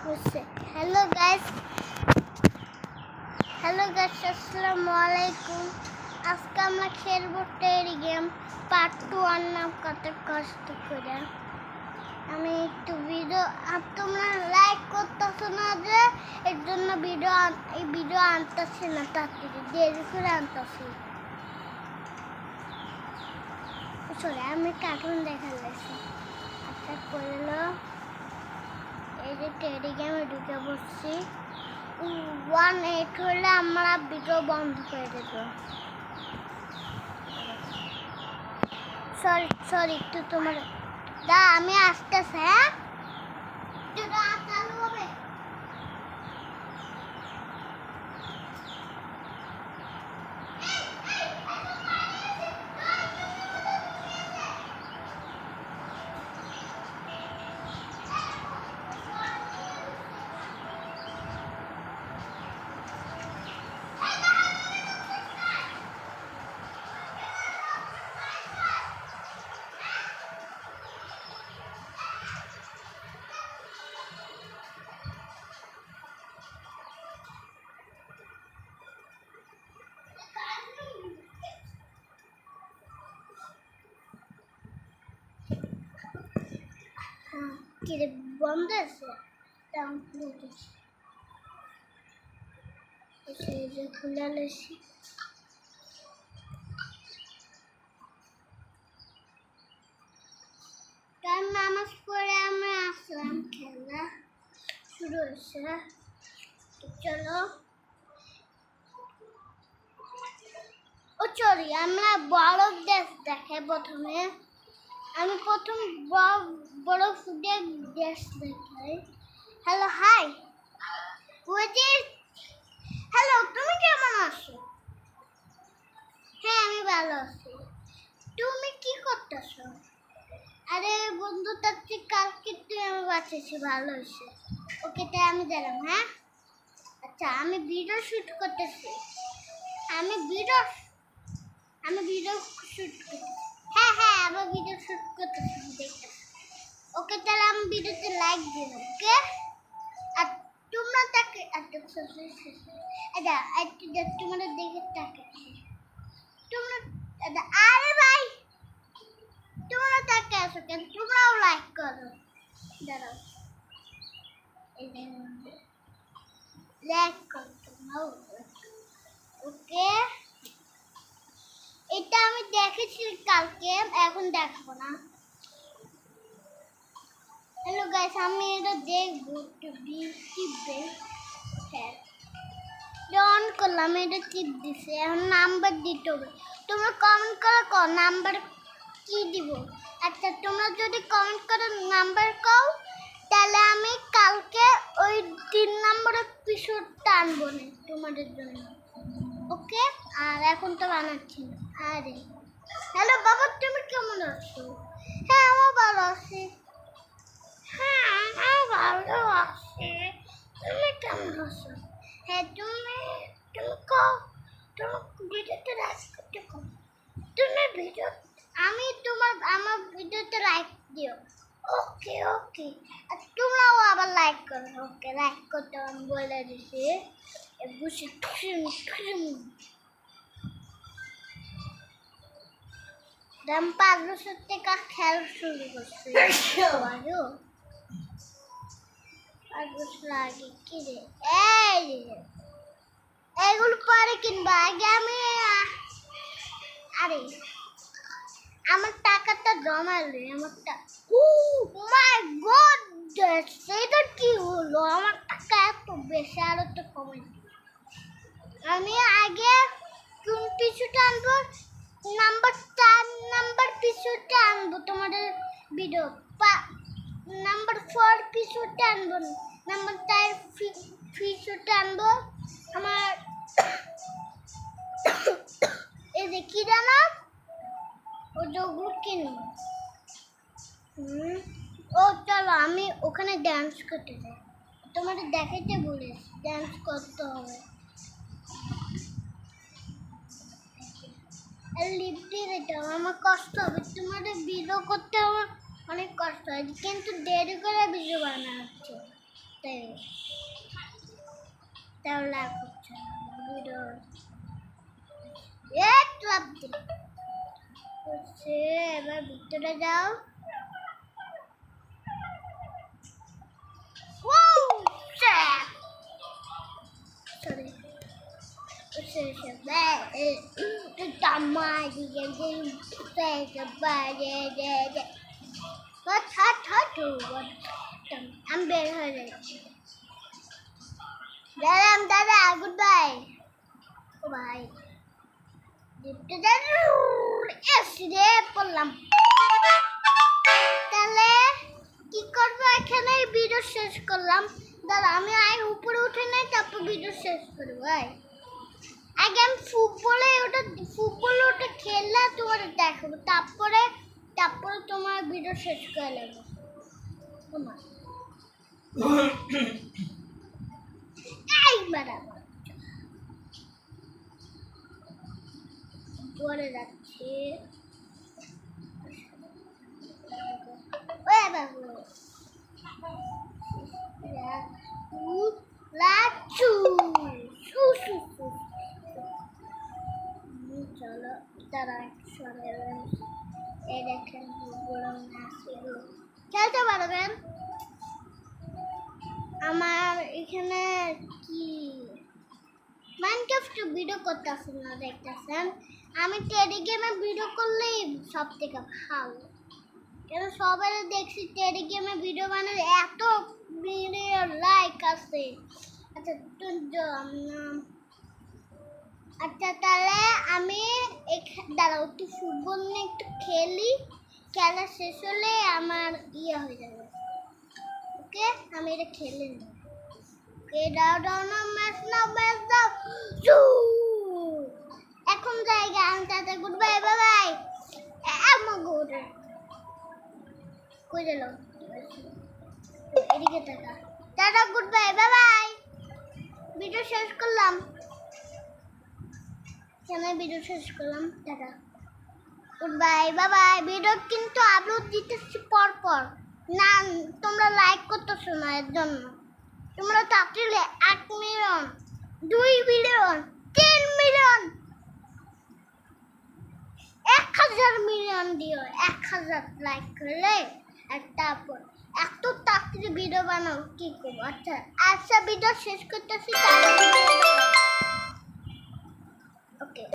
Hello guys আসসালামু আলাইকুম। আজকে আমরা খেলবো টেরি গেম পার্ট 2 নাম কত কষ্ট করে। আমি একটু ভিডিও তোমরা লাইক করতেছো না যে এর জন্য ভিডিও আনতেছি না, তাড়াতাড়ি দেরি করে আনতেছি। সরি, আমি কার্টুন দেখাচ্ছি। আচ্ছা করলো এই যে টেরি গেমে ঢুকে বসছি। 1-8 হলে আমরা ভিডিও বন্ধ করে দেব। সরি একটু তোমার আমি আসতেছি। হ্যাঁ চালু হবে। কিরে বন্ধ আছে? খুলে লেছি। তার নামাজ পড়ে আমরা আসলাম, খেলা শুরু হয়েছে। চলো চলি আমরা বরফ দেশ দেখে প্রথমে। আমি প্রথম বরফ দেশ দেখাই। হ্যালো হাই হ্যালো, তুমি কেমন আছো? হ্যাঁ আমি ভালো আছি। তুমি কি করতেছো? আরে বন্ধু, তার থেকে কালকে তুই আমি বাঁচেছি, ভালো হয়েছে। ওকে তাই আমি দিলাম। হ্যাঁ আচ্ছা, আমি ভিডিও শুট করতেছি। আমি ভিডিও শুট করতেছি। হ্যাঁ আমি ভিডিও শুট করতেছি, দেখতেছি। ওকে তাহলে আমি ভিডিওতে লাইক দিলাম। ওকে আর তোমরা তাকে তোমরা দেখে তাকে তোমরা আরে ভাই তোমরা তাকে আসো কেন? তোমরাও লাইক করো। দাঁড়াও লাইক করো তোমরাও। ওকে এটা আমি দেখেছি কালকে, এখন দেখাবো না। হ্যালো গাইস, আমি এটা দেখবো টিপবে। হ্যাঁ অন করলাম, এটা টিপ দিছে। এখন নাম্বার দিতে হবে। তোমরা কমেন্ট করো নাম্বার কি দিব। আচ্ছা তোমরা যদি কমেন্ট করে নাম্বার কও, তাহলে আমি কালকে ওই 3 নম্বর এপিসোডটা আনবো না তোমাদের জন্য। ওকে আর এখন তো বানাচ্ছি না। আরে হ্যালো বাবা, তুমি কেমন আছো? হ্যাঁ আমি ভালো আছি। হ্যাঁ আমি ভালো আছি। তুমি কেমন আছো? হ্যাঁ তুমি কও, তুমি ভিডিওতে লাইক করতে কও। তুমি ভিডিও আমার ভিডিওতে লাইক দিও। ওকে আর তোমরাও আবার লাইক করো। ওকে লাইক করতে আমি বলে দিছি। বুঝি আমি 5 বছর থেকে খেলা শুরু করছি। 5 বছর আগে কি রে এগুলো পরে কিনবা, আগে আমি আরে আমার টাকাটা জমালে। মাই গড, সেটা কি হলো? আমার টাকা এত বেশি, আরো তো কমে। আমি আগে কোন পিছুটা আনবো? নাম্বার 4 নাম্বার পিছুটা আনবো তোমাদের ভিডিও। নাম্বার 4 পিছুটা আনবো, নাম্বার 4 পিছুটা আনবো। আমার এই যে কি জানো, ও যোগগুলো কিনবো। ও চলো আমি ওখানে ডান্স করতে যাই। তোমাদের দেখাইতে বলেছি ডান্স করতে হবে। লিপ দিয়ে দিতে হবে, আমার কষ্ট হবে। তোমাদের ভিডিও করতে হবে, অনেক কষ্ট হয়, কিন্তু দেরি করে ভিডিও বানানো হচ্ছে। তাই তাহলে আর করছে না ভিডিও ক্লাব হচ্ছে এবার ভিতরে যাও sorry I'm better than Dada, goodbye. Bye. পড়লাম তাহলে কি করবো এখানে ভিডিও শেষ করলাম দাদা আমি আয় উপরে উঠে নাই তারপর ভিডিও শেষ করবো আগে আমি ফুটবলে ওটা খেললে তোমার দেখাবো তারপরে তোমার ভিডিও শেষ করে নেবো তোমার পরে যাচ্ছে চলো তারা এই দেখেন খেলতে পারবেন আমার এখানে কি মাইনক্রাফট ভিডিও করতেছেন না দেখতেছেন আমি টেডি গেমে ভিডিও করলেই সব থেকে ভালো কেন সবাই দেখছি টেডি গেমে ভিডিও বানালে এত ভিডিও লাইক আছে আচ্ছা তাহলে আমি দাঁড়াও একটু ফুটবল নিয়ে একটু খেলি খেলা শেষ হলে আমার হয়ে যাবে ওকে আমি এটা খেলে নিই এখন জায়গা আনতে গুড বাই বাই বাই কই গেল এদিকে টাকা tata good bye bye bye video শেষ করলাম ভিডিও শেষ করলাম tata good bye bye bye video কিন্তু আপলোড দিতেছি পর না তোমরা লাইক করতেছো না এর জন্য তোমরা তাড়াতাড়ি 8 মিলিয়ন 2 মিলিয়ন 3 মিলিয়ন 1000 মিলিয়ন দিও 1000 লাইক করলে আর তারপর এত তাড়াতাড়ি ভিডিও বানাও কি করবো আচ্ছা ভিডিও শেষ করতেছি